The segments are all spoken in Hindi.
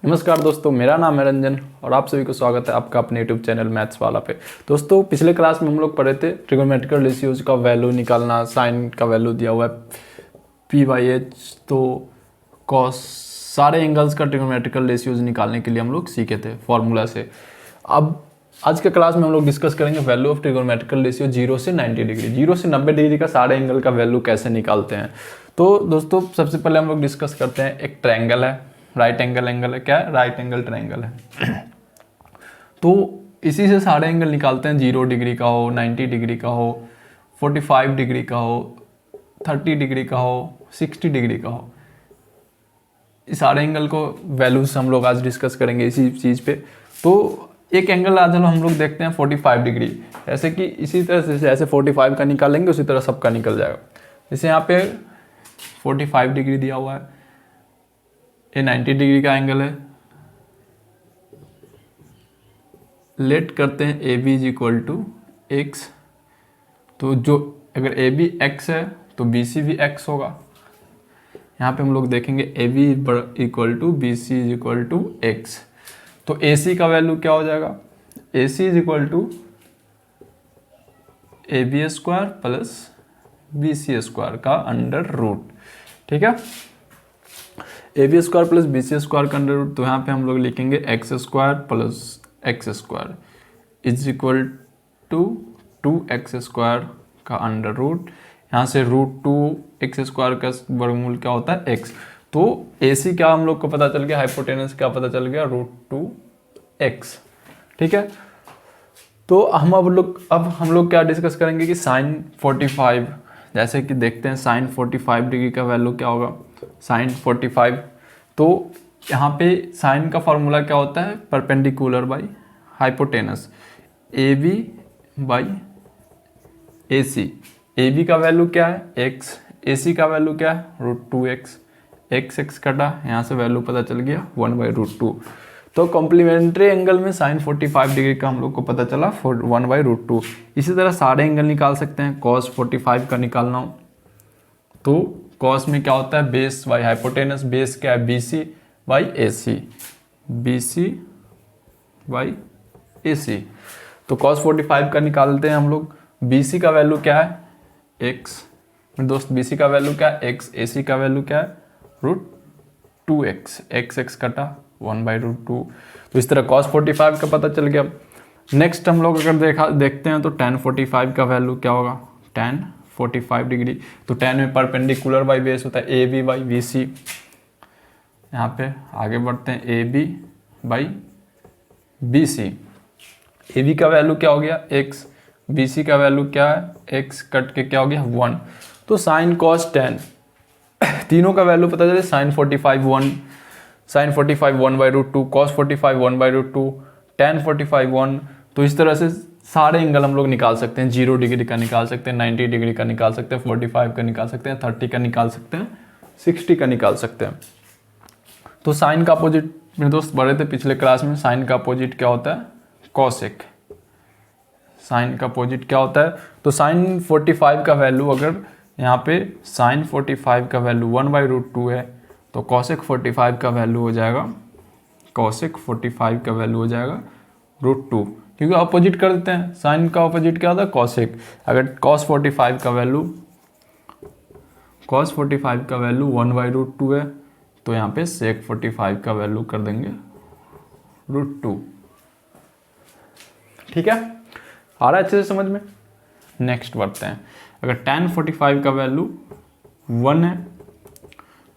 नमस्कार दोस्तों, मेरा नाम है रंजन और आप सभी को स्वागत है आपका अपने यूट्यूब चैनल मैथ्स वाला पे। दोस्तों, पिछले क्लास में हम लोग पढ़े थे ट्रिगोनोमेट्रिकल रेशियोज का वैल्यू निकालना। साइन का वैल्यू दिया हुआ है p/h, तो कॉस सारे एंगल्स का ट्रिगोनोमेट्रिकल रेशियोज निकालने के लिए हम लोग सीखे थे फॉर्मूला से। अब आज के क्लास में हम लोग डिस्कस करेंगे वैल्यू ऑफ ट्रिगोनोमेट्रिकल रेशियो 0 से 90 डिग्री, 0 से 90 डिग्री का सारे एंगल का वैल्यू कैसे निकालते हैं। तो दोस्तों, सबसे पहले हम लोग डिस्कस करते हैं, एक ट्रायंगल है, राइट एंगल है, क्या है, राइट एंगल ट्रायंगल है। तो इसी से सारे एंगल निकालते हैं, 0 डिग्री का हो, 90 डिग्री का हो, 45 डिग्री का हो, 30 डिग्री का हो, 60 डिग्री का हो। इस सारे एंगल को वैल्यूज हम लोग आज डिस्कस करेंगे इसी चीज़ पे। तो एक एंगल आज हम लोग देखते हैं 45 डिग्री, ऐसे कि इसी तरह से जैसे 45 का निकालेंगे उसी तरह सबका निकल जाएगा। जैसे यहाँ पे 45 डिग्री दिया हुआ है, ये 90 डिग्री का एंगल है। लेट करते हैं A B is equal to x, तो जो अगर ए बी एक्स है तो बी सी भी एक्स होगा। यहाँ पे हम लोग देखेंगे a b equal to b c is equal to x, तो ए सी का वैल्यू क्या हो जाएगा, a c is equal to a b square plus b c square का अंडर रूट। ठीक है, ए b square plus b c square का अंडर रूट, तो यहाँ पे हम लोग लिखेंगे x square plus x square is equal to 2x square का अंडर रूट। यहाँ से √2 x स्क्वायर का वर्गमूल क्या होता है, x। तो ए सी क्या हम लोग को पता चल गया, हाइपोटेनस क्या पता चल गया, √2x। ठीक है, तो हम अब हम लोग क्या डिस्कस करेंगे कि साइन 45, जैसे कि देखते हैं साइन 45 डिग्री का वैल्यू क्या होगा, साइन 45। तो यहाँ पे साइन का फॉर्मूला क्या होता है, perpendicular by hypotenuse, A B by A C. A B का वैल्यू क्या है, x, ए सी का वैल्यू क्या है, √2x, x कटा, यहाँ से वैल्यू पता चल गया 1/√2। तो कॉम्प्लीमेंट्री एंगल में साइन 45 डिग्री का हम लोग को पता चला 1/√2। इसी तरह सारे एंगल निकाल सकते हैं। cos 45 का निकालना हो तो cos में क्या होता है, बेस बाई हाइपोटेनस, बेस क्या है, BC by AC, BC by AC। तो cos 45 का निकालते हैं हम लोग। BC का वैल्यू क्या है, x, दोस्त BC का वैल्यू क्या है, x, AC का वैल्यू क्या है, √2x, x कटा 1/√2। तो इस तरह cos 45 का पता चल गया। नेक्स्ट हम लोग अगर देखते हैं तो tan 45 का वैल्यू क्या होगा, tan 45 डिग्री, तो tan में परपेंडिकुलर बाई बेस होता है ए बी बाई बी सी। यहाँ पे आगे बढ़ते हैं, A B by B C. A B का वैल्यू क्या हो गया, x, बी सी का वैल्यू क्या है, x कट के क्या हो गया 1। तो साइन कॉस tan, तीनों का वैल्यू पता चले, साइन 45 1, साइन 45 1/√2, कॉस 45 1/√2, tan 45 1। तो इस तरह से सारे एंगल हम लोग निकाल सकते हैं। 0 डिग्री का निकाल सकते हैं, 90 डिग्री का निकाल सकते हैं, 45 का निकाल सकते हैं, 30 का निकाल सकते हैं, 60 का निकाल सकते हैं। तो साइन का अपोजिट मेरे दोस्त बढ़े थे पिछले क्लास में, साइन का अपोजिट क्या होता है, कॉसेक। साइन का अपोजिट क्या होता है, तो साइन 45 का वैल्यू अगर यहाँ पे साइन 45 का वैल्यू 1/√2 है तो कॉसेक 45 का वैल्यू हो जाएगा, कॉसेक 45 का वैल्यू हो जाएगा √2, क्योंकि अपोजिट कर देते हैं। साइन का अपोजिट क्या होता है, कॉसेक। अगर cos 45 का वैल्यू 1/√2 है तो यहाँ पे sec 45 का वैल्यू कर देंगे √2। ठीक है, आ रहा है अच्छे से समझ में। नेक्स्ट बढ़ते हैं, अगर tan 45 का वैल्यू 1 है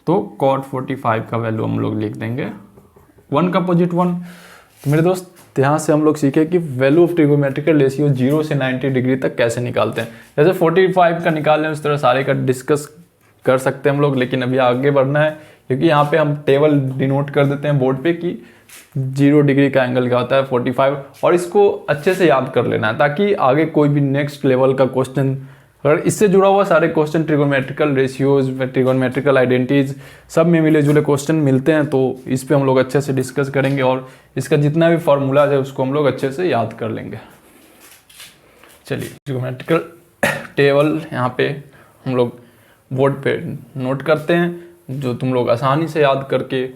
तो cot 45 का वैल्यू हम लोग लिख देंगे 1 का अपोजिट 1। तो मेरे दोस्त, यहाँ से हम लोग सीखे कि वैल्यू ऑफ ट्रिगोनोमेट्रिकल रेशियो 0 से 90 डिग्री तक कैसे निकालते हैं। जैसे 45 का निकाल लें उस तरह सारे का डिस्कस कर सकते हैं हम लोग, लेकिन अभी आगे बढ़ना है क्योंकि यहाँ पे हम टेबल डिनोट कर देते हैं बोर्ड पे कि 0 डिग्री का एंगल क्या होता है 45, और इसको अच्छे से याद कर लेना है ताकि आगे कोई भी नेक्स्ट लेवल का क्वेश्चन, अगर इससे जुड़ा हुआ सारे question trigonometrical ratios, trigonometrical identities सब में मिले जुले क्वेश्चन मिलते हैं, तो इस पे हम लोग अच्छे से डिस्कस करेंगे और इसका जितना भी फॉर्मूला है उसको हम लोग अच्छे से याद कर लेंगे। चलिए, ट्रिगोनोमेट्रिकल टेबल यहाँ पे हम लोग बोर्ड पे नोट करते हैं, जो तुम लोग आसानी से याद करके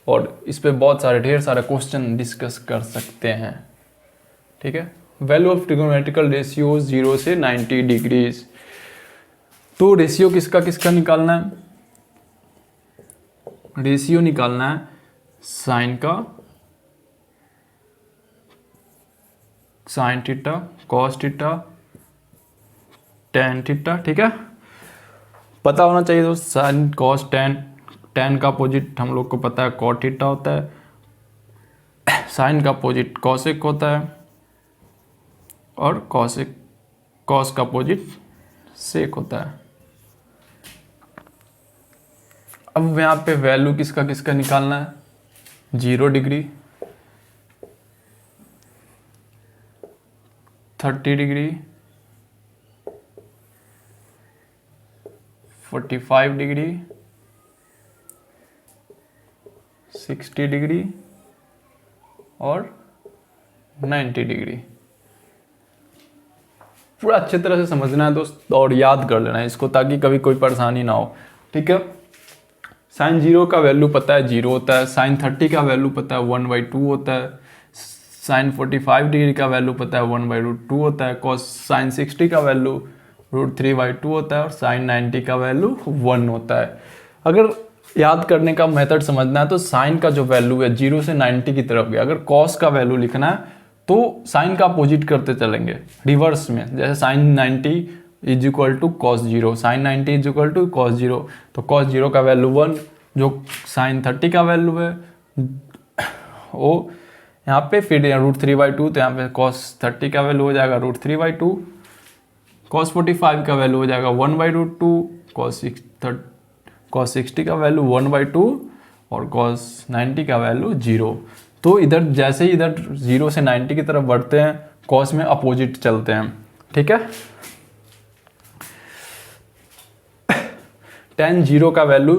और इस पे बहुत सारे ढेर सारे क्वेश्चन डिस्कस कर सकते हैं। ठीक है, वैल्यू ऑफ ट्रिगोनोमेट्रिकल रेशियो 0 से 90 डिग्रीज। तो रेशियो किसका किसका निकालना है? रेशियो निकालना है साइन का, sine theta, cos theta, tan theta. ठीक है, पता होना चाहिए दोस्त, साइन कॉस टेन, टेन का अपोजिट हम लोग को पता है कॉट थीटा होता है, साइन का अपोजिट कॉसेक होता है और कॉसेक कॉस का अपोजिट सेक होता है। अब यहाँ पे वैल्यू किसका किसका निकालना है? 0 डिग्री, 30 डिग्री, 45 डिग्री, 60 डिग्री और 90 डिग्री। पूरा अच्छे तरह से समझना है दोस्त और याद कर लेना है इसको, ताकि कभी कोई परेशानी ना हो। ठीक है, साइन 0 का वैल्यू पता है 0 होता है, साइन 30 का वैल्यू पता है 1/2 होता है, साइन 45 डिग्री का वैल्यू पता है 1/√2 होता है, कॉस साइन 60 का वैल्यू √3/2 होता है और साइन 90 का वैल्यू 1 होता है। अगर याद करने का मेथड समझना है तो साइन का जो वैल्यू है 0 से 90 की तरफ गया, अगर कॉस का वैल्यू लिखना है तो साइन का अपोजिट करते चलेंगे रिवर्स में। जैसे sine 90 is equal to cos 0, sine 90 is equal to cos 0, तो कॉस 0 का वैल्यू 1, जो साइन 30 का वैल्यू है वो यहाँ पे फिर √3/2, तो यहाँ पे कॉस 30 का वैल्यू हो जाएगा √3/2, कॉस 45 का वैल्यू हो जाएगा 1/√2, कॉस 60 का वैल्यू 1/2 और कॉस 90 का वैल्यू 0। तो इधर जैसे ही इधर 0 से 90 की तरफ बढ़ते हैं कॉस में अपोजिट चलते हैं। ठीक है, tan 0 का वैल्यू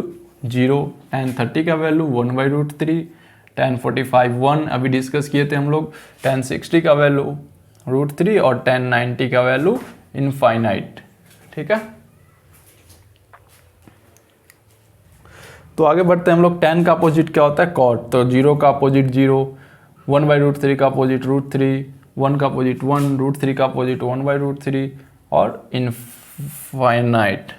0, tan 30 का वैल्यू 1/√3, tan 45 1 अभी डिस्कस किए थे हम लोग, tan 60 का वैल्यू √3 और tan 90 का वैल्यू इनफाइनाइट। ठीक है, तो आगे बढ़ते हैं हम लोग। tan का अपोजिट क्या होता है? cot, तो 0 का अपोजिट 0, 1/√3 का अपोजिट √3, 1 का अपोजिट 1, √3 का अपोजिट 1/√3 और इनफाइनाइट।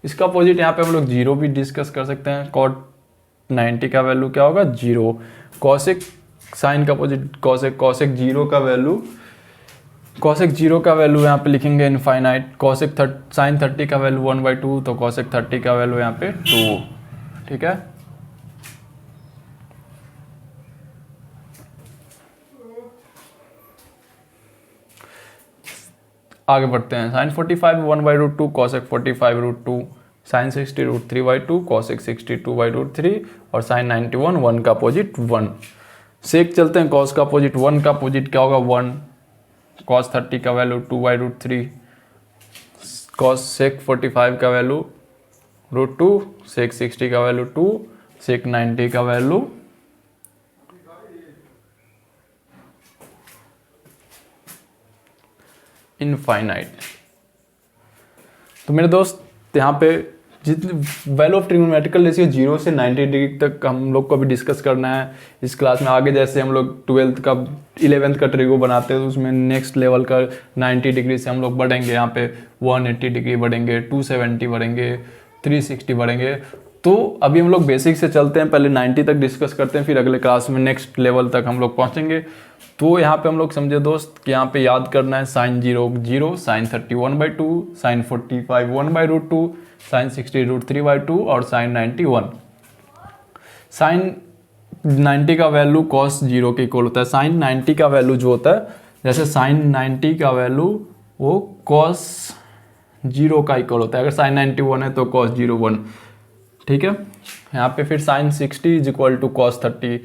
इसका अपोजिट यहाँ पे हम लोग 0 भी डिस्कस कर सकते हैं। cot 90 का वैल्यू क्या होगा? 0। कॉसेक साइन का अपोजिट कॉसेक, कॉसेक 0 का वैल्यू, कॉसेक 0 का वैल्यू यहाँ पे लिखेंगे इनफाइनाइट। कॉसेक साइन 30 का वैल्यू 1/2, तो कॉसेक 30 का वैल्यू यहाँ पे 2। ठीक है, आगे बढ़ते हैं। साइन 45 1/√2, कॉसेक 45 √2, साइन 60 √3/2, कॉसेक 60 2/√3 और साइन 91 1 का अपोजिट 1। सेक चलते हैं, कॉस का अपोजिट 1 का अपोजिट क्या होगा? 1। कॉस 30 का वैल्यू 2/√3, कॉस सेक 45 का वैल्यू √2, सेक 60 का वैल्यू 2, सेक 90 का वैल्यू इनफाइनाइट। तो मेरे दोस्त यहाँ पे जितने वैल्यू ऑफ ट्रिगोनोमेट्रिकल रेशियो 0 से 90 डिग्री तक हम लोग को भी डिस्कस करना है इस क्लास में। आगे जैसे हम लोग 12th का 11th का ट्रिगो बनाते हैं तो उसमें नेक्स्ट लेवल का 90 डिग्री से हम लोग बढ़ेंगे, यहाँ पे 180 डिग्री बढ़ेंगे, 270 बढ़ेंगे, 360 बढ़ेंगे। तो अभी हम लोग बेसिक से चलते हैं, पहले 90 तक डिस्कस करते हैं, फिर अगले क्लास में नेक्स्ट लेवल तक हम लोग पहुँचेंगे। तो यहाँ पे हम लोग समझे दोस्त कि यहाँ पे याद करना है साइन 0 0, साइन 30 1/2, साइन 45 1/√2, साइन 60 √3/2 और साइन 90 1। साइन 90 का वैल्यू कॉस 0 के इक्वल होता है। साइन 90 का वैल्यू जो होता है, जैसे साइन 90 का वैल्यू वो कॉस 0 का इक्वल होता है। अगर साइन 91 है तो कॉस 0 1। ठीक है, यहाँ पे फिर sine 60 is equal to cos 30,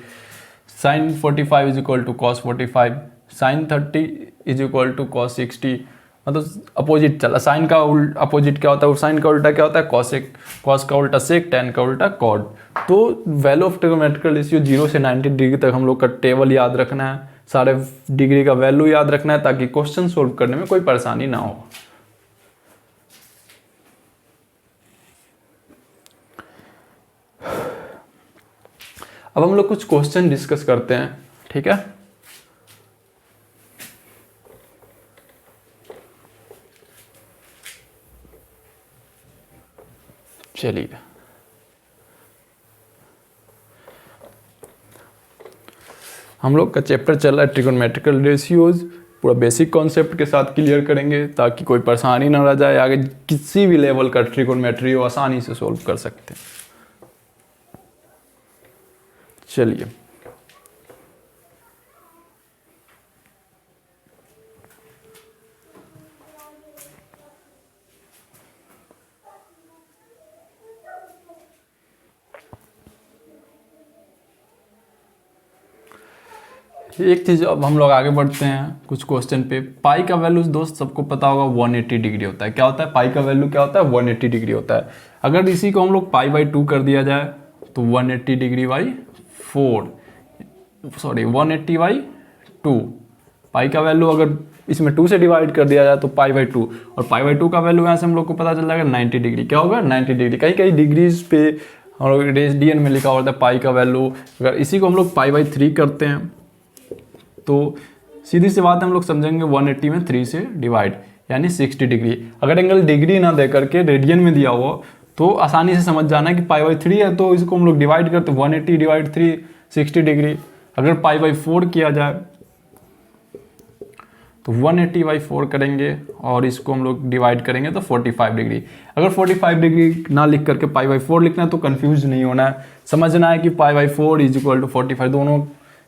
sine 45 is equal to cos 45, sine 30 is equal to cos 60। मतलब अपोजिट चला। साइन का अपोजिट क्या होता है? साइन का उल्टा क्या होता है? कॉसेक, कॉस का उल्टा सेक, टेन का उल्टा कॉड। तो वैल्यू ऑफ ट्रिगोनोमेट्रिकल रेशियो 0 से 90 डिग्री तक हम लोग का टेबल याद रखना है, सारे डिग्री का वैल्यू याद रखना है, ताकि क्वेश्चन सोल्व करने में कोई परेशानी ना हो। अब हम लोग कुछ क्वेश्चन डिस्कस करते हैं, ठीक है। चलिए, हम लोग का चैप्टर चल रहा है ट्रिगोनोमेट्रिकल रेशियोज। पूरा बेसिक कॉन्सेप्ट के साथ क्लियर करेंगे ताकि कोई परेशानी ना रह जाए, आगे किसी भी लेवल का ट्रिगोनोमेट्री हो आसानी से सोल्व कर सकते हैं। चलिए, एक चीज़, अब हम लोग आगे बढ़ते हैं कुछ क्वेश्चन पे। पाई का वैल्यू दोस्त सबको पता होगा 180 डिग्री होता है। क्या होता है पाई का वैल्यू? क्या होता है? 180 डिग्री होता है। अगर इसी को हम लोग पाई बाई 2 कर दिया जाए तो 180 डिग्री बाई 4, सॉरी 180 बाई 2। पाई का वैल्यू अगर इसमें 2 से डिवाइड कर दिया जाए तो पाई बाई 2, और पाई बाई 2 का वैल्यू यहाँ से हम लोग को पता चल जाएगा 90 डिग्री। क्या होगा? 90 डिग्री। कहीं कहीं डिग्रीज पे हम लोग रेडियन में लिखा होता है पाई का वैल्यू। अगर इसी को हम लोग पाई बाई 3 करते हैं तो सीधी सी बात हम लोग समझेंगे 180 में 3 से डिवाइड, यानी 60 डिग्री। अगर एंगल डिग्री ना दे करके रेडियन में दिया हो तो आसानी से समझ जाना है कि पाई बाई 3 है, तो इसको हम लोग डिवाइड करते 180 डिवाइड 3 60 डिग्री। अगर पाई बाई 4 किया जाए तो 180 बाई 4 करेंगे और इसको हम लोग डिवाइड करेंगे तो 45 डिग्री। अगर 45 डिग्री ना लिख करके पाई बाई 4 लिखना है तो कंफ्यूज नहीं होना है, समझना है कि pi by 4 is equal to 45, दोनों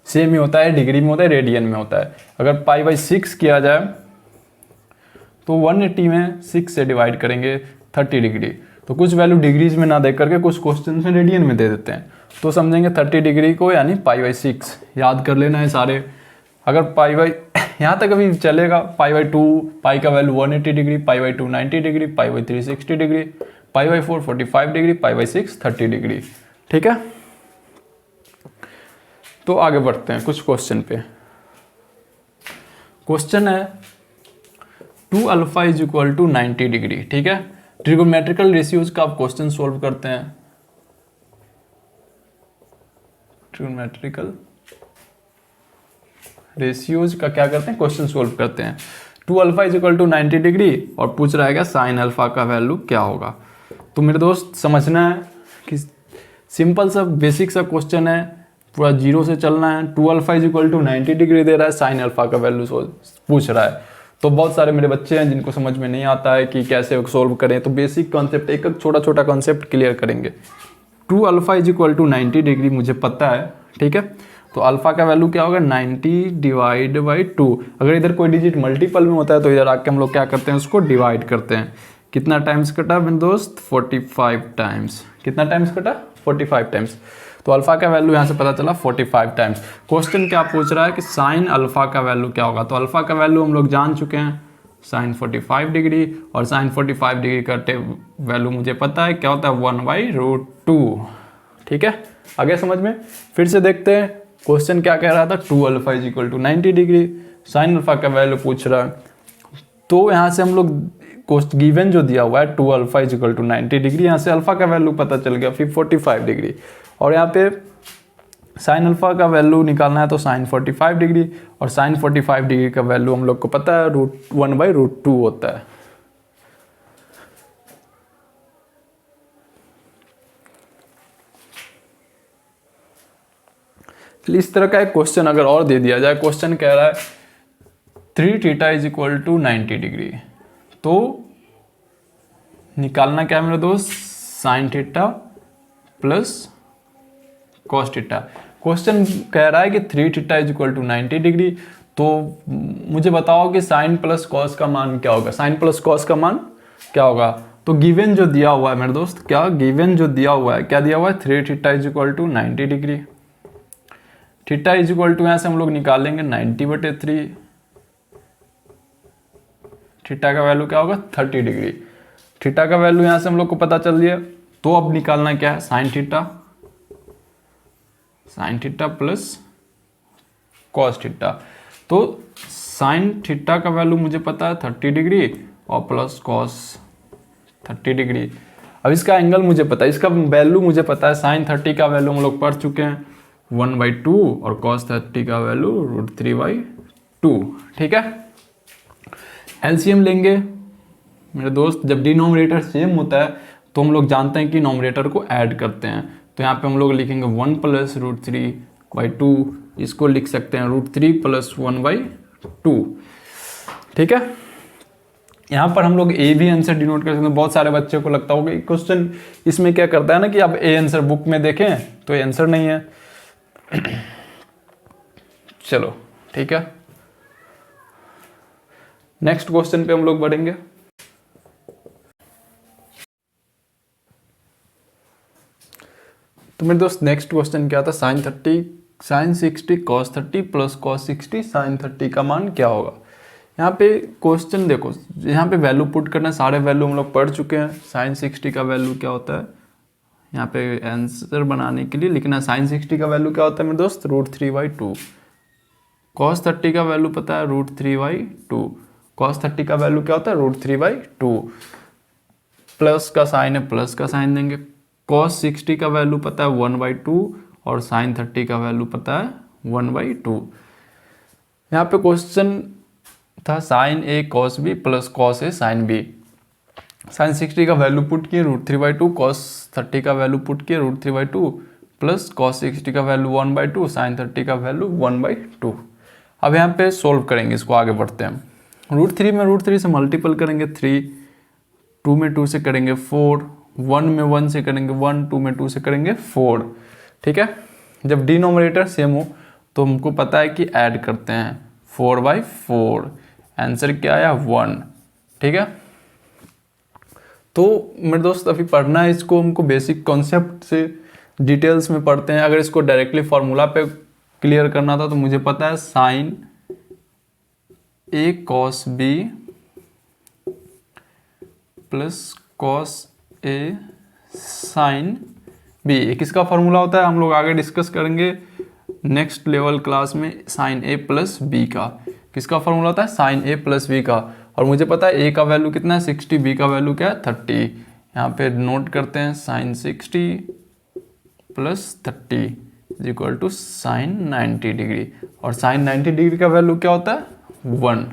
सेम ही होता है, डिग्री में होता है, रेडियन में होता है। अगर पाई बाई 6 किया जाए तो 180 में 6 से डिवाइड करेंगे 30 डिग्री। तो कुछ वैल्यू डिग्रीज में ना दे करके कुछ क्वेश्चन में रेडियन में दे देते हैं, तो समझेंगे 30 डिग्री को यानी पाई बाई 6। याद कर लेना है सारे। अगर पाई बाई यहाँ तक अभी चलेगा, पाई बाई 2 पाई का value 180 degree, pi by 2 90 degree, pi by 3 60 degree, pi by 4 45 degree, pi by 6 30 degree. ठीक है, तो आगे बढ़ते हैं कुछ क्वेश्चन पे। क्वेश्चन है 2 alpha is equal to 90 degree. ठीक है, ट्रिगोनोमेट्रिकल रेशियोज का आप क्वेश्चन सोल्व करते हैं। ट्रिगोनोमेट्रिकल रेशियोज का क्या करते हैं? क्वेश्चन सोल्व करते हैं। 2 alpha is equal to 90 degree और पूछ रहा है साइन अल्फा का वैल्यू क्या होगा। तो मेरे दोस्त समझना है कि सिंपल सा बेसिक सा क्वेश्चन है, पूरा जीरो से चलना है। 2 alpha is equal to 90 degree दे रहा है, साइन अल्फा का वैल्यू पूछ रहा है। तो बहुत सारे मेरे बच्चे हैं जिनको समझ में नहीं आता है कि कैसे सोल्व करें, तो बेसिक कॉन्सेप्ट एक छोटा छोटा कॉन्सेप्ट क्लियर करेंगे। 2 alpha is equal to 90 degree मुझे पता है, ठीक है। तो अल्फा का वैल्यू क्या होगा? 90 डिवाइड बाई 2। अगर इधर कोई डिजिट मल्टीपल में होता है तो इधर आके हम लोग क्या करते हैं? उसको डिवाइड करते हैं। कितना टाइम्स कटा मेरे दोस्त? 45 टाइम्स। कितना टाइम्स कटा? 45 टाइम्स। तो अल्फा का वैल्यू यहाँ से पता चला 45 टाइम्स। क्वेश्चन क्या पूछ रहा है कि साइन अल्फा का वैल्यू क्या होगा? तो अल्फा का वैल्यू हम लोग जान चुके हैं, साइन 45 डिग्री, और साइन 45 डिग्री का वैल्यू मुझे पता है क्या होता है? 1/√2। ठीक है, आगे समझ में? फिर से देखते हैं क्वेश्चन क्या कह रहा था। 2 alpha is equal to 90 degree, sine alpha का वैल्यू पूछ रहा है। तो यहाँ से हम लोग गिवन जो दिया हुआ है 2 alpha is equal to 90 degree, यहाँ से अल्फा का वैल्यू पता चल गया फिर 45 डिग्री, और यहाँ पे साइन अल्फा का वैल्यू निकालना है तो साइन 45 डिग्री, और साइन 45 डिग्री का वैल्यू हम लोग को पता है 1/√2 होता है। इस तरह का एक क्वेश्चन अगर और दे दिया जाए, क्वेश्चन कह रहा है 3 theta is equal to 90 degree, तो निकालना क्या है मेरे दोस्त? Sine theta plus cos theta. Question कह रहा है कि 3 theta is equal to 90 degree, तो मुझे बताओ कि साइन प्लस कॉस का मान क्या होगा? साइन प्लस कॉस का मान क्या होगा? तो गिवन जो दिया हुआ है मेरे दोस्त, क्या गिवन जो दिया हुआ है, क्या दिया हुआ है? 3 theta is equal to 90 degree. Theta is equal to यहाँ से हम लोग निकालेंगे 90/3। थीटा का वैल्यू क्या होगा? 30 डिग्री। थीटा का वैल्यू यहाँ से हम लोग को पता चल गया, तो अब निकालना क्या है? Sign theta plus cos theta. तो साइन थीटा का वैल्यू मुझे पता है 30 डिग्री और प्लस कॉस 30 डिग्री। अब इसका एंगल मुझे पता है, इसका वैल्यू मुझे पता है, साइन 30 का वैल्यू हम लोग पढ़ चुके हैं, 1/2 और cos 30 का वैल्यू √3/2। ठीक है, एलसीएम लेंगे मेरे दोस्त। जब डिनोमिनेटर सेम होता है तो हम लोग जानते हैं कि नोमिनेटर को ऐड करते हैं, तो यहाँ पे हम लोग लिखेंगे 1 + √3/2, इसको लिख सकते हैं √3 + 1/2। ठीक है, यहाँ पर हम लोग ए भी आंसर डिनोट कर सकते हैं। बहुत सारे बच्चों को लगता होगा कि क्वेश्चन इसमें क्या करता है ना कि आप ए आंसर बुक में देखें तो ये आंसर नहीं है। चलो ठीक है, नेक्स्ट क्वेश्चन पे हम लोग बढ़ेंगे। तो मेरे दोस्त नेक्स्ट क्वेश्चन क्या था, sin 60 cos 30 + cos 60 sin 30 का मान क्या होगा। यहाँ पे क्वेश्चन देखो, यहाँ पे वैल्यू पुट करना, सारे वैल्यू हम लोग पढ़ चुके हैं। sin 60 का वैल्यू क्या होता है, यहाँ पे आंसर बनाने के लिए लिखना sin 60 का वैल्यू क्या होता है मेरे दोस्त, √3/2। cos 30 का वैल्यू पता है √3/2। cos 30 का वैल्यू क्या होता है, √3/2। प्लस का साइन है, प्लस का साइन देंगे। cos 60 का वैल्यू पता है 1/2 और sin 30 का वैल्यू पता है 1/2। यहाँ पे क्वेश्चन था sin A cos B + cos A sin B। sin 60 का वैल्यू पुट किए √3/2, cos 30 का वैल्यू पुट किए √3/2 प्लस cos 60 का वैल्यू 1/2, sin 30 का वैल्यू 1/2। अब यहाँ पे सोल्व करेंगे, इसको आगे बढ़ते हैं। √3 में √3 से मल्टीपल करेंगे 3, 2 में 2 से करेंगे 4, 1 में 1 से करेंगे 1, 2 में 2 से करेंगे 4। ठीक है, जब डिनोमिनेटर सेम हो तो हमको पता है कि ऐड करते हैं 4/4, आंसर क्या आया 1। ठीक है, तो मेरे दोस्त अभी पढ़ना है इसको, हमको बेसिक कॉन्सेप्ट से डिटेल्स में पढ़ते हैं। अगर इसको डायरेक्टली फॉर्मूला पे क्लियर करना था तो मुझे पता है sin A cos B + cos A sin B, किसका फॉर्मूला होता है हम लोग आगे डिस्कस करेंगे नेक्स्ट लेवल क्लास में। sin A + B का किसका फॉर्मूला होता है, sin A + B का। और मुझे पता है A का वैल्यू कितना है 60, B का वैल्यू क्या है 30। यहाँ पे नोट करते हैं sin 60 + 30 = sin 90 डिग्री, और sin 90 डिग्री का वैल्यू क्या होता है 1।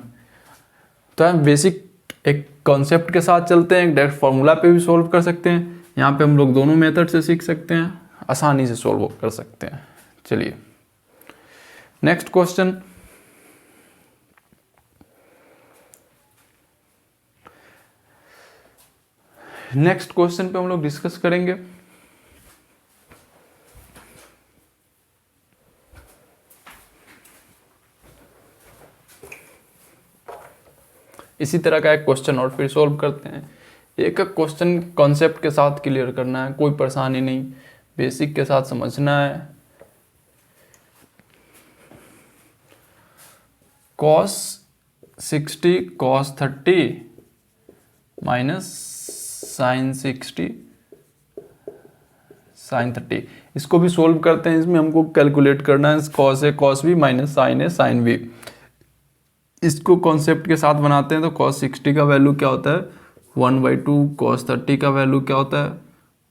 तो हम बेसिक एक कॉन्सेप्ट के साथ चलते हैं, डायरेक्ट फॉर्मूला पे भी सोल्व कर सकते हैं। यहाँ पे हम लोग दोनों मेथड से सीख सकते हैं, आसानी से सोल्व कर सकते हैं। चलिए नेक्स्ट क्वेश्चन। नेक्स्ट क्वेश्चन पे हम लोग डिस्कस करेंगे इसी तरह का एक क्वेश्चन और फिर सोल्व करते हैं। एक क्वेश्चन कॉन्सेप्ट के साथ क्लियर करना है, कोई परेशानी नहीं, बेसिक के साथ समझना है। cos 60 cos 30 minus sin 60 sin 30, इसको भी सोल्व करते हैं। इसमें हमको कैलकुलेट करना है cos A cos B minus sin A sin B। इसको कॉन्सेप्ट के साथ बनाते हैं तो cos 60 का वैल्यू क्या होता है 1/2, cos 30 का वैल्यू क्या होता है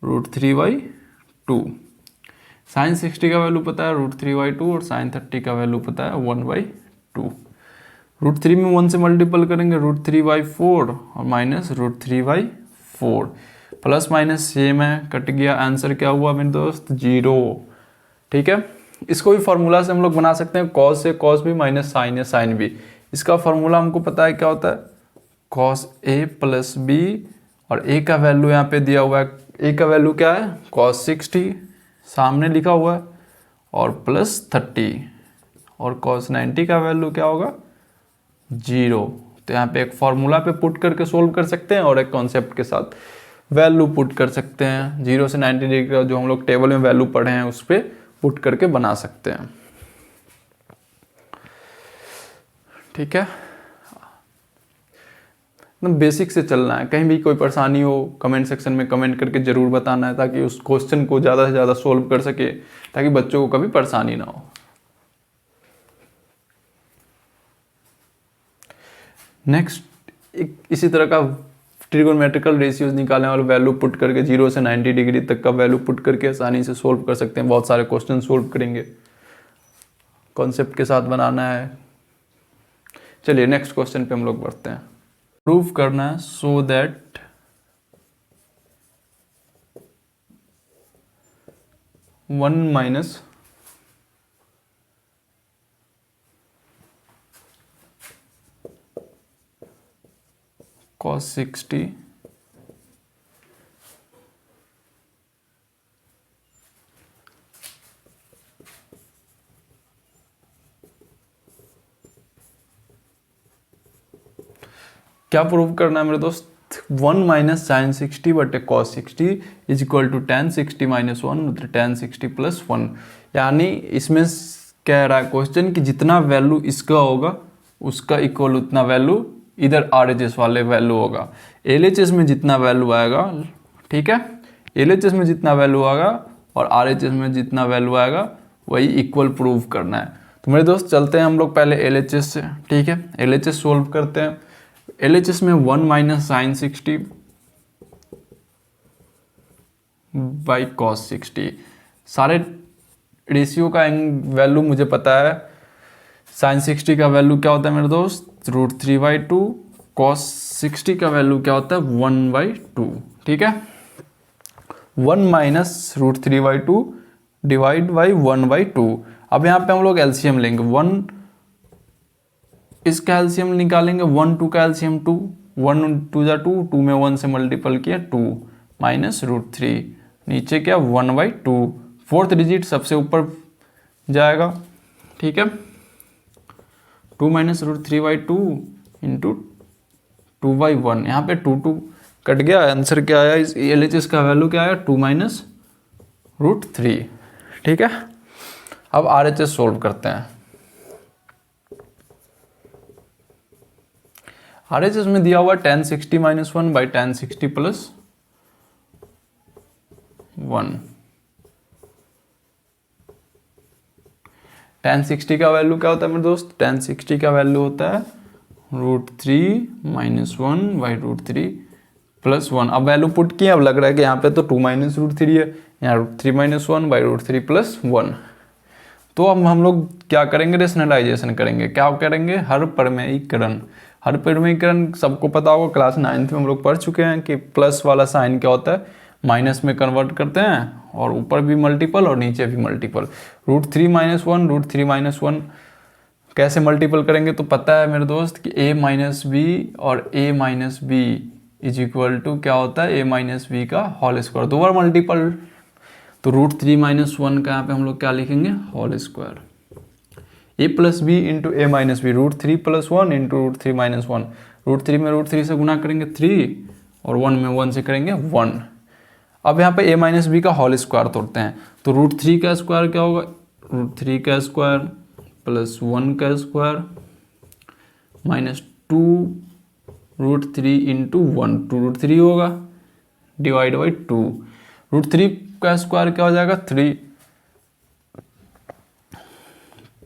√3/2, sin 60 का वैल्यू पता है √3/2 और sin 30 का वैल्यू पता है 1/2। √3 में 1 से मल्टीपल करेंगे √3/4 और माइनस √3/4, प्लस माइनस सेम है, कट गया, आंसर क्या हुआ मेरे दोस्त 0। ठीक है, इसको भी फॉर्मूला से हम लोग बना सकते हैं cos A cos B minus sin A sin B। इसका फॉर्मूला हमको पता है क्या होता है cos A + B, और A का वैल्यू यहाँ पे दिया हुआ है, A का वैल्यू क्या है cos 60 सामने लिखा हुआ है और प्लस 30, और cos 90 का वैल्यू क्या होगा 0। तो यहाँ पे एक फॉर्मूला पे पुट करके सोल्व कर सकते हैं और एक कॉन्सेप्ट के साथ वैल्यू पुट कर सकते हैं। 0 से 90 डिग्री का जो हम लोग टेबल में वैल्यू पढ़े हैं उस पर पुट करके बना सकते हैं। ठीक है, बेसिक से चलना है, कहीं भी कोई परेशानी हो कमेंट सेक्शन में कमेंट करके ज़रूर बताना है ताकि उस क्वेश्चन को ज़्यादा से ज़्यादा सोल्व कर सके, ताकि बच्चों को कभी परेशानी ना हो। नेक्स्ट इसी तरह का ट्रिगोनोमेट्रिकल रेशियोज निकालने वाले वैल्यू पुट करके 0 से 90 डिग्री तक का वैल्यू पुट करके आसानी से सोल्व कर सकते हैं। बहुत सारे क्वेश्चन सोल्व करेंगे, कॉन्सेप्ट के साथ बनाना है। चलिए नेक्स्ट क्वेश्चन पे हम लोग बढ़ते हैं। प्रूव करना है so that one minus cos 60 क्या प्रूव करना है मेरे दोस्त? 1 माइनस साइन 60 बटे cos 60 is equal to tan 60 minus 1 tan 60 plus 1। यानी इसमें कह रहा है क्वेश्चन कि जितना वैल्यू इसका होगा उसका इक्वल उतना वैल्यू इधर RHS वाले वैल्यू होगा। LHS में जितना वैल्यू आएगा, ठीक है, LHS में जितना वैल्यू आएगा और RHS में जितना वैल्यू आएगा वही इक्वल प्रूव करना है। तो मेरे दोस्त चलते हैं हम लोग पहले LHS से, ठीक है, LHS सोल्व करते हैं। LHS में 1 माइनस साइन 60 बाई कॉस 60, सारे रेशियो का वैल्यू मुझे पता है। साइन 60 का वैल्यू क्या होता है मेरे दोस्त? √3/2। कॉस 60 का वैल्यू क्या होता है? 1/2, ठीक है। 1 माइनस √3/2 डिवाइड बाई 1/2। अब यहाँ पे हम लोग एलसीएम लेंगे। 1 इसका एलसीएम निकालेंगे, 1 2 का एलसीएम 2, 1 2 जा 2, 2 में 1 से मल्टीपल किया 2 माइनस √3, नीचे क्या 1/2। फोर्थ डिजिट सबसे ऊपर जाएगा, ठीक है। 2 माइनस √3/2 इंटू 2/1, यहाँ पे 2 2 कट गया। आंसर क्या आया? इस LHS का वैल्यू क्या आया? 2 माइनस √3, ठीक है। अब RHS सोल्व करते हैं। RHS में दिया हुआ tan 60 minus 1 by tan 60 plus 1। tan 60 का वैल्यू क्या होता है मेरे दोस्त? tan 60 का वैल्यू होता है √3 माइनस 1 बाई √3 प्लस 1। अब वैल्यू पुट किया, अब लग रहा है कि यहाँ पे तो 2 माइनस √3 है, यहाँ √3 माइनस 1 बाई √3 प्लस 1। तो अब हम लोग क्या करेंगे? रेशनलाइजेशन करेंगे। क्या करेंगे? हर प्रमेयीकरण। हर प्रमेयीकरण सबको पता होगा, क्लास 9th में हम लोग पढ़ चुके हैं कि प्लस वाला साइन क्या होता है? माइनस में कन्वर्ट करते हैं और ऊपर भी मल्टीपल और नीचे भी मल्टीपल। √3 माइनस 1 √3 माइनस 1 कैसे मल्टीपल करेंगे? तो पता है मेरे दोस्त कि a माइनस बी और a minus b is equal to क्या होता है? a माइनस बी का होल स्क्वायर, दो बार मल्टीपल। तो √3 माइनस 1 का यहाँ पे हम लोग क्या लिखेंगे? Whole square. a plus b into a minus b, √3 plus 1 into √3 minus 1। √3 में √3 से गुना करेंगे 3 और 1 में 1 से करेंगे 1। अब यहाँ पे a माइनस बी का होल स्क्वायर तोड़ते हैं, तो √3 का स्क्वायर क्या होगा? √3 का स्क्वायर प्लस 1 का स्क्वायर माइनस 2 √3 इंटू 1, 2√3 होगा डिवाइड बाई 2। √3 का स्क्वायर क्या हो जाएगा? 3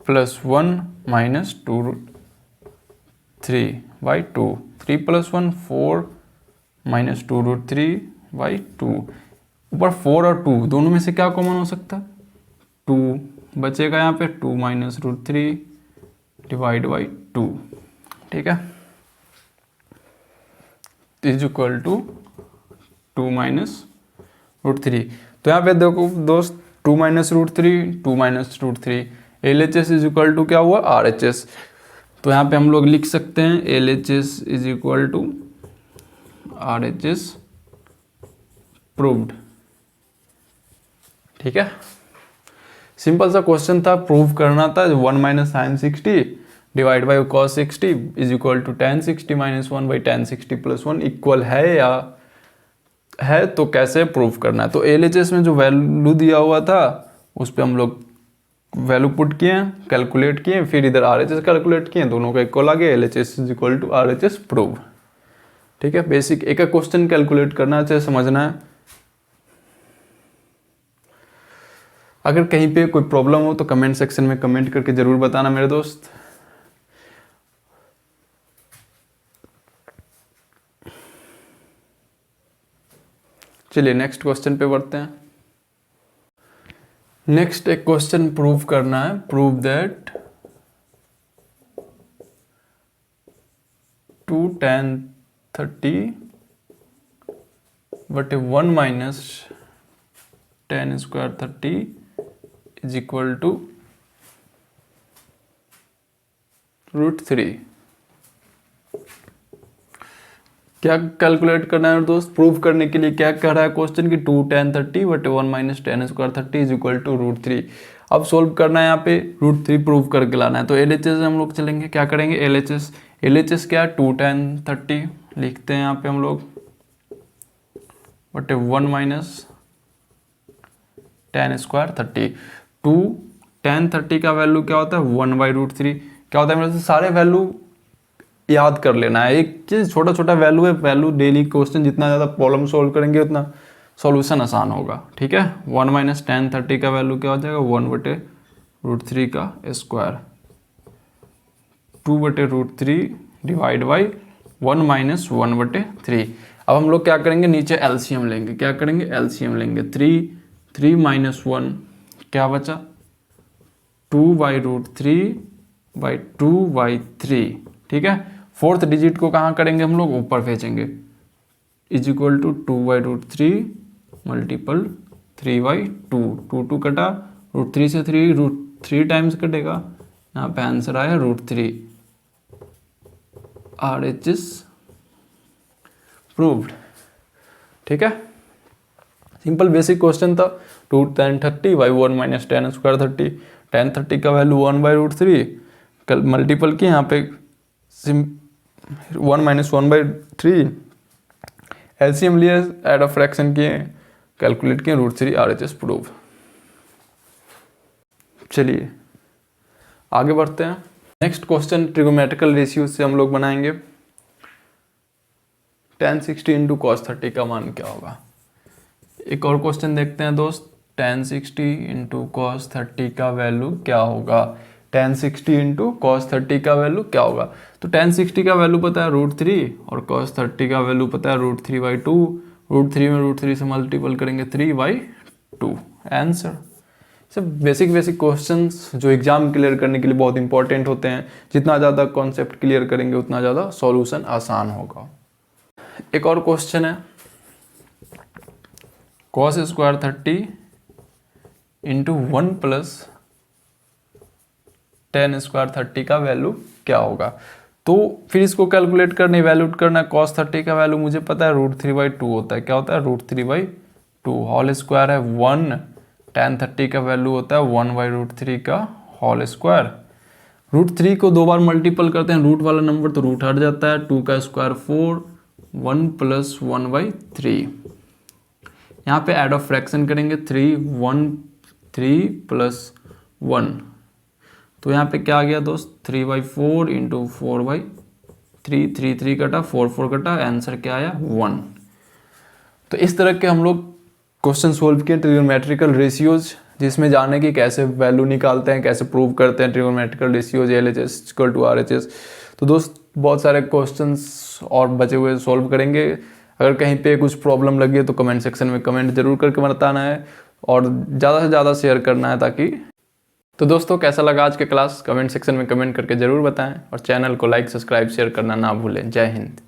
plus 1 minus 2√3 by 2। 3 plus 1 4 minus 2√3 by 2। ऊपर 4 और 2 दोनों में से क्या कॉमन हो सकता है? 2 बचेगा यहाँ पे, 2 माइनस √3 डिवाइड बाई 2, ठीक है, इज इक्वल टू 2 माइनस √3। तो यहाँ पे देखो दोस्त 2 minus √3 2 minus √3, LHS is equal to क्या हुआ? RHS। तो यहाँ पे हम लोग लिख सकते हैं LHS is equal to RHS proved, ठीक है। सिंपल सा क्वेश्चन था, प्रूव करना था। 1 minus sine 60 divide by cos 60 is equal to tan 60 minus 1 by tan 60 plus 1 equal है या है, तो कैसे प्रूव करना है? तो LHS में जो वैल्यू दिया हुआ था उस पर हम लोग वैल्यू पुट किए, कैलकुलेट किए, फिर इधर RHS कैलकुलेट किए, दोनों का इक्वल आ गया। LHS is equal to RHS prove, ठीक है। बेसिक एक क्वेश्चन कैलकुलेट करना चाहिए, समझना है। अगर कहीं पे कोई प्रॉब्लम हो तो कमेंट सेक्शन में कमेंट करके जरूर बताना मेरे दोस्त। चलिए नेक्स्ट क्वेश्चन पे बढ़ते हैं। नेक्स्ट एक क्वेश्चन प्रूव करना है। प्रूव दैट 2 tan 30 बटे 1 minus tan square 30 is equal to √3। क्या कैलकुलेट करना है दोस्त? प्रूव करने के लिए क्या कह रहा है क्वेश्चन की 2 tan 30 बटे 1 minus tan square 30 is equal to √3। अब सोल्व करना है, यहाँ पे √3 प्रूव करके लाना है। तो LHS हम लोग चलेंगे, क्या करेंगे? LHS क्या है? 2 tan 30 लिखते हैं यहाँ पे हम लोग बटे 1 माइनस tan स्क्वायर 30। 2 tan 30 का वैल्यू क्या होता है? 1/√3। क्या होता है मेरे से सारे वैल्यू याद कर लेना है। एक चीज़ छोटा छोटा वैल्यू है, वैल्यू डेली क्वेश्चन जितना ज़्यादा प्रॉब्लम सोल्व करेंगे उतना सॉल्यूशन आसान होगा। ठीक है, 1 माइनस tan 30 का वैल्यू क्या हो जाएगा? 1/√3 का स्क्वायर, 2/√3 डिवाइड बाई 1 माइनस 1/3। अब हम लोग क्या करेंगे? नीचे एलसीएम लेंगे। क्या करेंगे? एलसीएम लेंगे। 3 माइनस 1 क्या बचा? 2/√3 बाई 2/3। ठीक है, फोर्थ डिजिट को कहाँ करेंगे हम लोग? ऊपर भेजेंगे। Is equal to 2/√3 multiple 3/2। 2 कटा, √3 से 3 टाइम्स कटेगा, यहाँ पे आंसर आया √3। RHS proved. ठीक है, सिंपल बेसिक क्वेश्चन था। 2 tan 30 by 1 minus tan square 30। tan 30 का वैल्यू 1/√3 कल मल्टीपल की, यहाँ पे 1 माइनस 1/3 एलसीएम लिए, एड ऑफ फ्रैक्शन किए, कैलकुलेट किए, √3 RHS प्रूव। चलिए आगे बढ़ते हैं। नेक्स्ट क्वेश्चन ट्रिगोमेट्रिकल रेशियो से हम लोग बनाएंगे। tan 60 इंटू cos 30 का मान क्या होगा? एक और क्वेश्चन देखते हैं दोस्त। tan 60 इंटू cos 30 का वैल्यू क्या होगा? tan 60 इंटू cos 30 का वैल्यू क्या होगा? तो tan 60 का वैल्यू पता है √3 और cos 30 का वैल्यू पता है √3/2। √3 में √3 से मल्टीपल करेंगे 3/2। आंसर। सब बेसिक क्वेश्चंस जो एग्जाम क्लियर करने के लिए बहुत इंपॉर्टेंट होते हैं। जितना ज़्यादा कॉन्सेप्ट क्लियर करेंगे उतना ज़्यादा सॉल्यूशन आसान होगा। एक और क्वेश्चन है, cos square 30 into 1 plus tan square 30 का वैल्यू क्या होगा? तो फिर इसको कैलकुलेट करना, इवैल्यूएट करना। cos 30 का वैल्यू मुझे पता है √3/2 होता है। क्या होता है? √3/2 होल स्क्वायर है 1। tan 30 का वैल्यू होता है 1/√3 का होल स्क्वायर। √3 को 2 बार मल्टीपल करते हैं, रूट वाला नंबर तो रूट हट जाता है। 2 का स्क्वायर 4, 1 प्लस 1/3। यहाँ पे एड ऑफ फ्रैक्शन करेंगे, 3 प्लस 1, तो यहाँ पे क्या आ गया दोस्त? 3/4 इंटू 4/3, 3 कटा, 4 कटा, आंसर क्या आया? 1। तो इस तरह के हम लोग क्वेश्चन सोल्व किए ट्रिगोनोमेट्रिकल रेशियोज, जिसमें जाने की कैसे वैल्यू निकालते हैं, कैसे प्रूव करते हैं trigonometrical ratios LHS equal to RHS। तो दोस्त बहुत सारे क्वेश्चंस और बचे हुए सोल्व करेंगे। अगर कहीं पे कुछ प्रॉब्लम लगी है तो कमेंट सेक्शन में कमेंट जरूर करके बताना है और ज़्यादा से ज़्यादा शेयर करना है ताकि। तो दोस्तों कैसा लगा आज के क्लास? कमेंट सेक्शन में कमेंट करके ज़रूर बताएं और चैनल को लाइक, सब्सक्राइब, शेयर करना ना भूलें। जय हिंद।